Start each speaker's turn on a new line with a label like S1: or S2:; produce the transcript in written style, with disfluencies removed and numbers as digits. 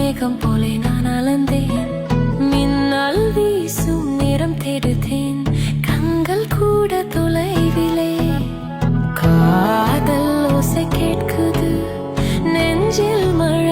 S1: மேகம் போலே நான் அளந்தேன். மின்னல் வீசும் நிறம் தேடுதேன், கண்கள் கூட தொலைவிலே. காதல் ஓசை கேட்குது, நெஞ்சில் மழை